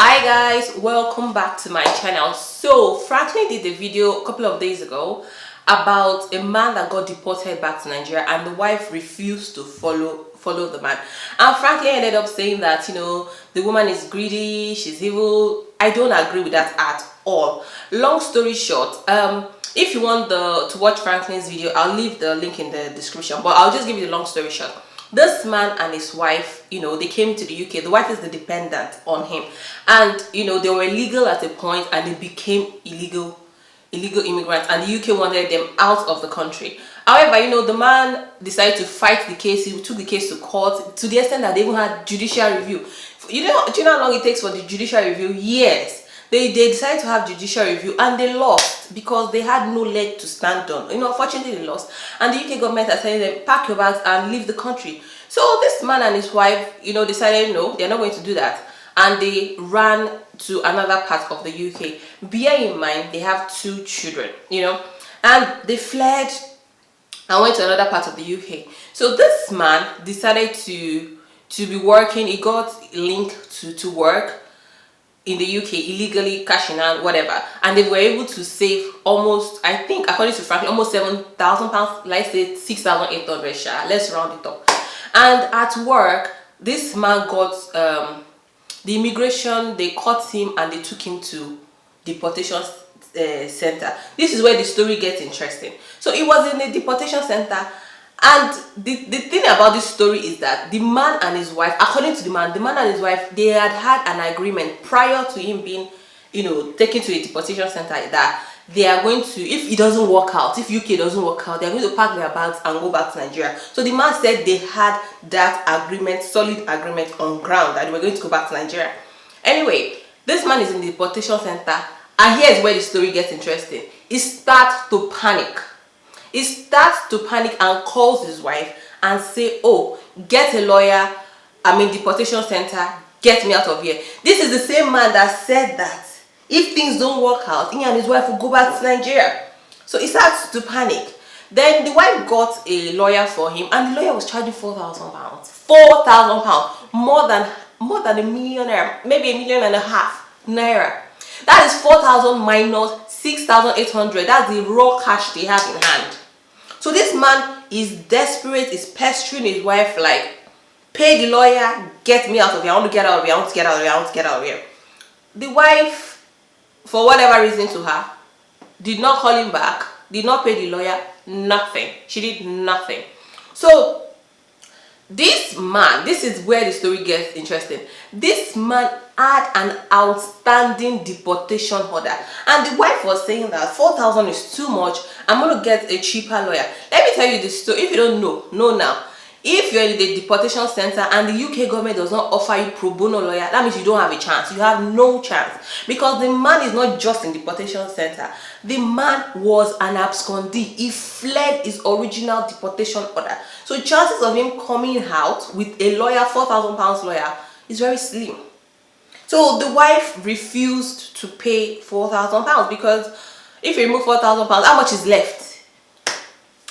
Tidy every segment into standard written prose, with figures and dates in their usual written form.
Hi guys, welcome back to my channel. So Phrankleen did a video a couple of days ago about a man that got deported back to Nigeria and the wife refused to follow the man, and Phrankleen ended up saying that the woman is greedy, she's evil. I don't agree with that at all. Long story short, if you want to watch Frankleen's video, I'll leave the link in the description, but I'll just give you the long story short. This man and his wife, they came to the UK. The wife is the dependent on him, and they were legal at a point and they became illegal immigrants, and the UK wanted them out of the country. However, the man decided to fight the case. He took the case to court to the extent that they even had judicial review. Do you know how long it takes for the judicial review? Years. They decided to have judicial review and they lost because they had no leg to stand on. Unfortunately they lost, and the UK government are telling them pack your bags and leave the country. So this man and his wife, decided no, they're not going to do that, and they ran to another part of the UK. Bear in mind they have 2 children, and they fled and went to another part of the UK. So this man decided to be working. He got linked to work in the UK illegally, cashing out, whatever, and they were able to save almost, I think according to Phrankleen, almost £7,000. Let's say 6,800. Let's round it up. And at work, this man got the immigration. They caught him and they took him to deportation center. This is where the story gets interesting. So he was in a deportation center. And the thing about this story is that the man and his wife, according to the man and his wife, they had an agreement prior to him being, taken to a deportation center, that they are going to, if it doesn't work out, if UK doesn't work out, they're going to pack their bags and go back to Nigeria. So the man said they had that agreement, solid agreement on ground, that they were going to go back to Nigeria. Anyway, this man is in the deportation center, and here's where the story gets interesting. He starts to panic. He starts to panic and calls his wife and say, oh, get a lawyer, I'm in deportation center, get me out of here. This is the same man that said that if things don't work out, he and his wife will go back to Nigeria. So he starts to panic. Then the wife got a lawyer for him, and the lawyer was charging £4,000. £4,000, more than a million naira, maybe £1.5 million naira. That is 4,000 minus 6,800. That's the raw cash they have in hand. So this man is desperate, is pestering his wife like, pay the lawyer, get me out of here, I want to get out of here, I want to get out of here, I want to get out of here. The wife, for whatever reason to her, did not call him back, did not pay the lawyer, nothing. She did nothing. So this man, this is where the story gets interesting. This man had an outstanding deportation order, and the wife was saying that 4,000 is too much, I'm going to get a cheaper lawyer. Let me tell you this story. If you don't know now. If you're in the deportation center and the UK government does not offer you pro bono lawyer, that means you don't have a chance. You have no chance, because the man is not just in deportation center. The man was an abscondee. He fled his original deportation order. So chances of him coming out with a lawyer, £4,000 lawyer, is very slim. So the wife refused to pay £4,000, because if you remove £4,000, how much is left?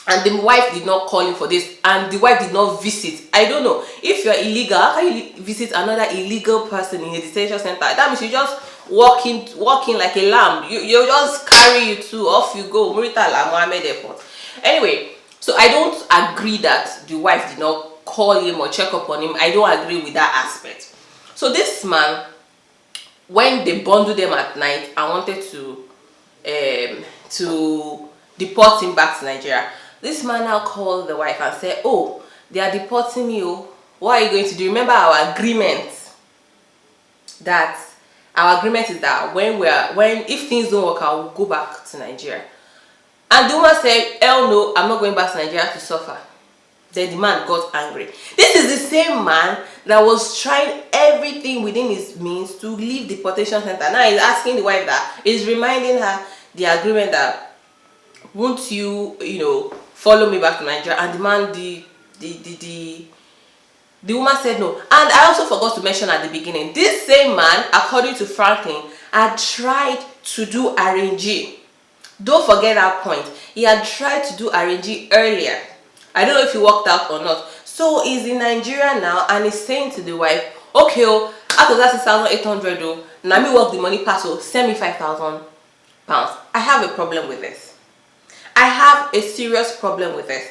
And the wife did not call him for this, and the wife did not visit. I don't know, if you're illegal, how can you visit another illegal person in a detention center? That means you just walking like a lamb. You just carry you to, off you go. Muritala Mohammed Airport. Anyway, so I don't agree that the wife did not call him or check up on him. I don't agree with that aspect. So this man, when they bundled them at night, I wanted to deport him back to Nigeria. This man now called the wife and said, oh, they are deporting me. Oh, what are you going to do? Remember our agreement? That our agreement is that if things don't work out, we'll go back to Nigeria. And the woman said, hell no, I'm not going back to Nigeria to suffer. Then the man got angry. This is the same man that was trying everything within his means to leave the deportation center. Now he's asking the wife that, he's reminding her the agreement that, won't you, follow me back to Nigeria? And the man, the woman said no. And I also forgot to mention at the beginning, this same man, according to Phrankleen, had tried to do RNG. Don't forget that point. He had tried to do RNG earlier. I don't know if he worked out or not. So he's in Nigeria now, and he's saying to the wife, okay, Out of that 6,800 though, now me work the money pass, so send me 5,000 pounds. I have a problem with this. I have a serious problem with this.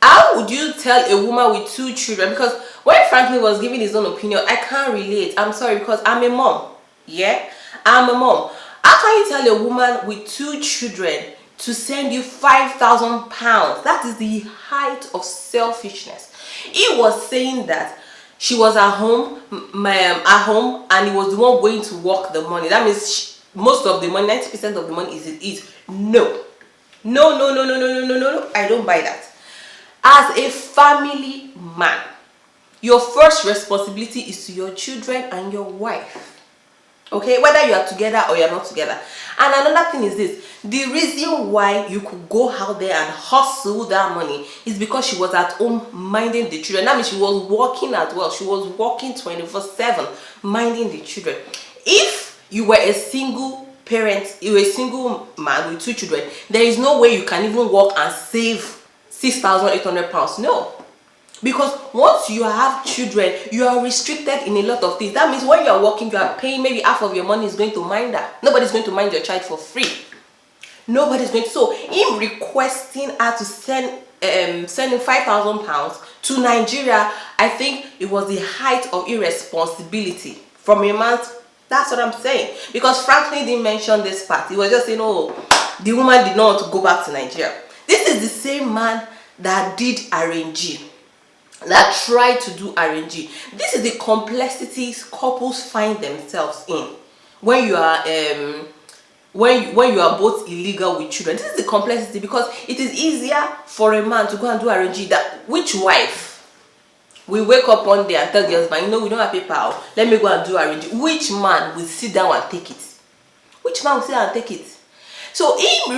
How would you tell a woman with 2 children? Because when Phrankleen was giving his own opinion, I can't relate. I'm sorry, because I'm a mom. Yeah, I'm a mom. How can you tell a woman with 2 children to send you 5,000 pounds? That is the height of selfishness. He was saying that she was at home, and he was the one going to work the money. That means most of the money, 90% of the money is his. No. No, no, no, no, no, no, no, no. I don't buy that. As a family man, your first responsibility is to your children and your wife. Okay, whether you are together or you're not together. And another thing is this: the reason why you could go out there and hustle that money is because she was at home minding the children. That means she was working as well. She was working 24/7 minding the children. If you were a single parent, you were a single man with 2 children, there is no way you can even work and save 6,800 pounds. No. Because once you have children, you are restricted in a lot of things. That means when you are working, you are paying maybe half of your money is going to mind that. Nobody's going to mind your child for free. Nobody's going to. So him requesting her to sending 5,000 pounds to Nigeria, I think it was the height of irresponsibility from a man. That's what I'm saying. Because Phrankleen didn't mention this part. He was just saying, oh, the woman did not want to go back to Nigeria. This is the same man that did RNG. That try to do RNG. This is the complexities couples find themselves in when you are when you are both illegal with children. This is the complexity, because it is easier for a man to go and do RNG. That which wife will wake up one day and tell the husband, you know, we don't have paper, let me go and do RNG. Which man will sit down and take it? Which man will sit down and take it? So him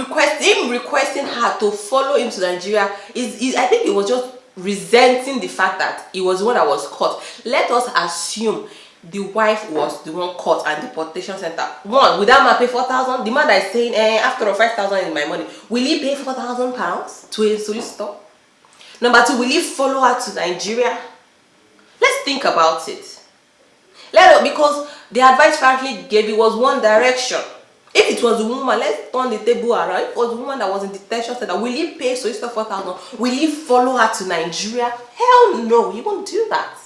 requesting her to follow him to Nigeria is I think it was just resenting the fact that he was the one that was caught. Let us assume the wife was the one caught at the deportation center. One, will that man pay 4,000? The man that is saying, after all, 5,000 is my money, will he pay 4,000 pounds to a solicitor? Number 2, will he follow her to Nigeria? Let's think about it. Because the advice Phrankleen gave, it was one direction. If it was the woman, let's turn the table around. If it was the woman that was in detention center, will he pay solicitor 4,000? Will he follow her to Nigeria? Hell no, he won't do that.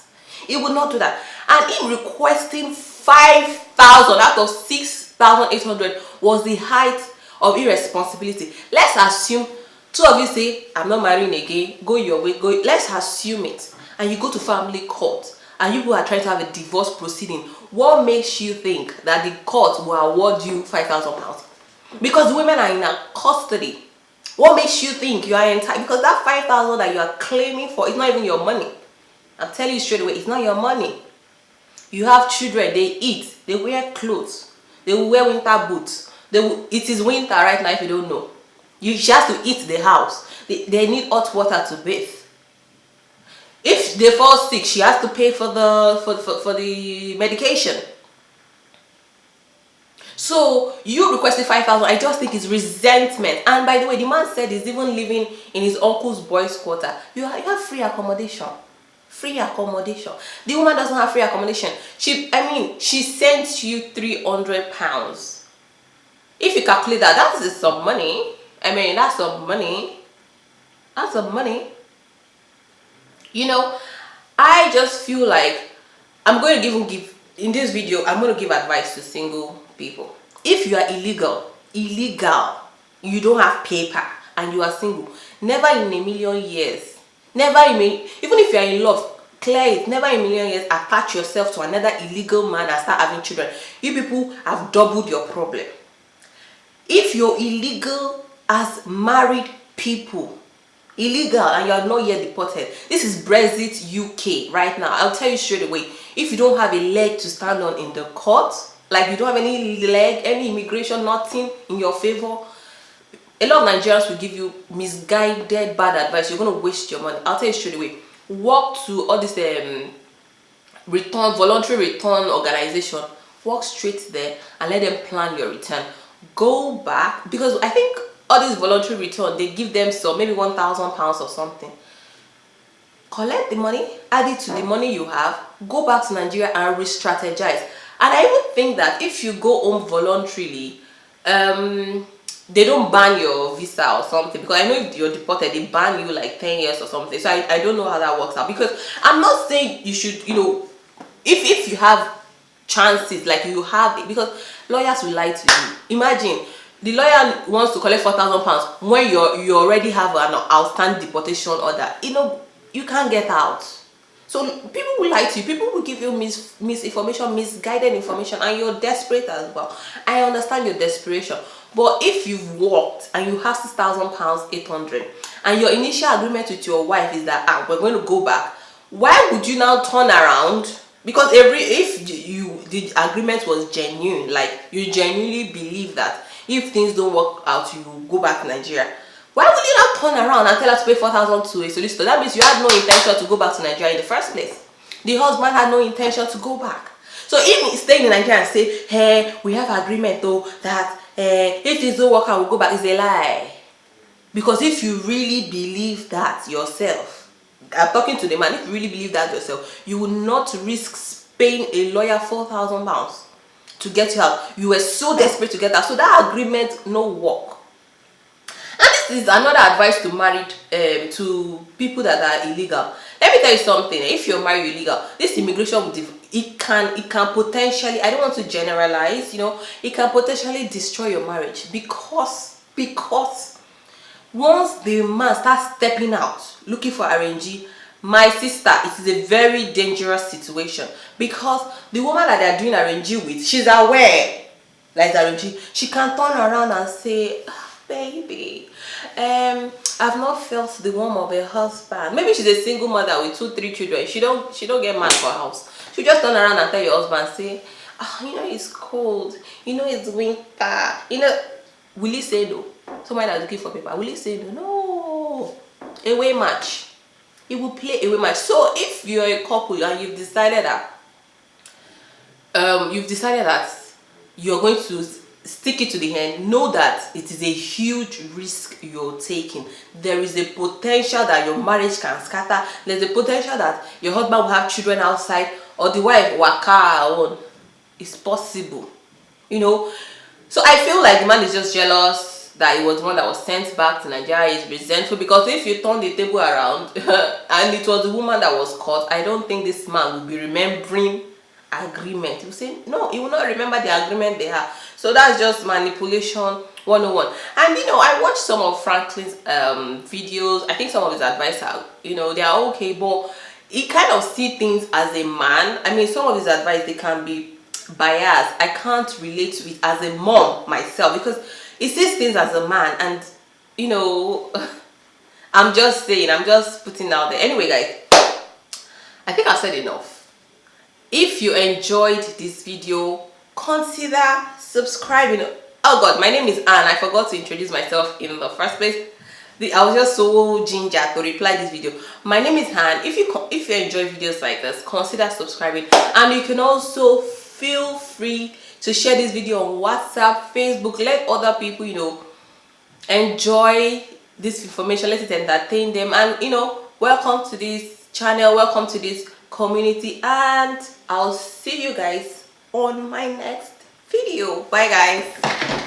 He would not do that. And him requesting 5,000 out of 6,800 was the height of irresponsibility. Let's assume 2 of you say, I'm not marrying again, go your way, go. Let's assume it. And you go to family court, and you are trying to have a divorce proceeding. What makes you think that the court will award you 5,000 pounds? Because the women are in a custody. What makes you think you are entitled? Because that 5,000 that you are claiming for is not even your money. I'm telling you straight away, it's not your money. You have children, they eat, they wear clothes, they will wear winter boots. It is winter right now if you don't know. She has to eat the house. They need hot water to bathe. If they fall sick, she has to pay for the medication. So you requested 5,000. I just think it's resentment. And by the way, the man said he's even living in his uncle's boys' quarter. You have free accommodation. Free accommodation. The woman doesn't have free accommodation. She sent you 300 pounds. If you calculate that, that is some money. That's some money. That's some money. You know, I just feel like I'm going to give in this video, I'm going to give advice to single people. If you are illegal, you don't have paper, and you are single, never in a million years, even if you are in love, clear it, never in a million years attach yourself to another illegal man and start having children. You people have doubled your problem. If you're illegal as married people, illegal, and you are not yet deported, this is Brexit UK right now. I'll tell you straight away, if you don't have a leg to stand on in the court, like you don't have any leg, any immigration, nothing in your favor, a lot of Nigerians will give you misguided bad advice. You're going to waste your money. I'll tell you straight away, walk to all this voluntary return organization, walk straight there and let them plan your return. Go back, because I think all this voluntary return, they give them some, maybe 1,000 pounds or something. collect the money, add it to the money you have, go back to Nigeria and re-strategize. And I even think that if you go home voluntarily, they don't ban your visa or something, because I know if you're deported they ban you like 10 years or something. So I don't know how that works out, because I'm not saying you should, you know, if you have chances, like you have it, because lawyers will lie to you. Imagine the lawyer wants to collect £4,000 when you already have an outstanding deportation order. You know, you can't get out. So people will lie to you, people will give you misinformation, misguided information, and you're desperate as well. I understand your desperation, but if you've worked and you have £6,000, 800, and your initial agreement with your wife is that we're going to go back, why would you now turn around? Because if the agreement was genuine, like you genuinely believe that if things don't work out you go back to Nigeria, why would you not turn around and tell her to pay 4,000 to a solicitor? That means you had no intention to go back to Nigeria in the first place. The husband had no intention to go back. So if staying in Nigeria and say, hey, we have agreement though that if this don't work out we'll go back, is a lie. Because if you really believe that yourself, I'm talking to the man, if you really believe that yourself, you will not risk paying a lawyer £4,000 to get you out. You were so desperate to get out, so that agreement no work. And this is another advice to married to people that are illegal. Let me tell you something. If you're married illegal, this immigration it can potentially, I don't want to generalize, you know, it can potentially destroy your marriage, because once the man starts stepping out looking for RNG, my sister, it is a very dangerous situation, because the woman that they are doing RNG with, she's aware like RNG. She can turn around and say, baby, I've not felt the warmth of a husband. Maybe she's a single mother with 2-3 children. She don't get mad for a house. She just turn around and tell your husband, say, you know it's cold, you know it's winter, you know. Will he say no? Somebody that's looking for paper, will he say no? No. Away match. He will play away match. So if you're a couple and you've decided that you're going to stick it to the end, know that it is a huge risk you're taking. There is a potential that your marriage can scatter. There's a potential that your husband will have children outside, or the wife waka her own. It's possible, you know. So I feel like the man is just jealous that he was one that was sent back to Nigeria. Is resentful, because if you turn the table around and it was the woman that was caught, I don't think this man will be remembering agreement. He will say no, he will not remember the agreement they have. So that's just manipulation 101. And you know, I watched some of Frankleen's videos. I think some of his advice are, you know, they are okay, but he kind of see things as a man. I mean, some of his advice, they can be biased. I can't relate to it as a mom myself, because he sees things as a man, and you know, I'm just saying, I'm just putting out there. Anyway guys, I think I've said enough. If you enjoyed this video, consider subscribing. Oh god, my name is Anne. I forgot to introduce myself in the first place. I was just so ginger to reply this video. My name is Han. If you enjoy videos like this, consider subscribing, and you can also feel free to share this video on WhatsApp, Facebook. Let other people, you know, enjoy this information. Let it entertain them. And you know, welcome to this channel, welcome to this community, and I'll see you guys on my next video. Bye guys.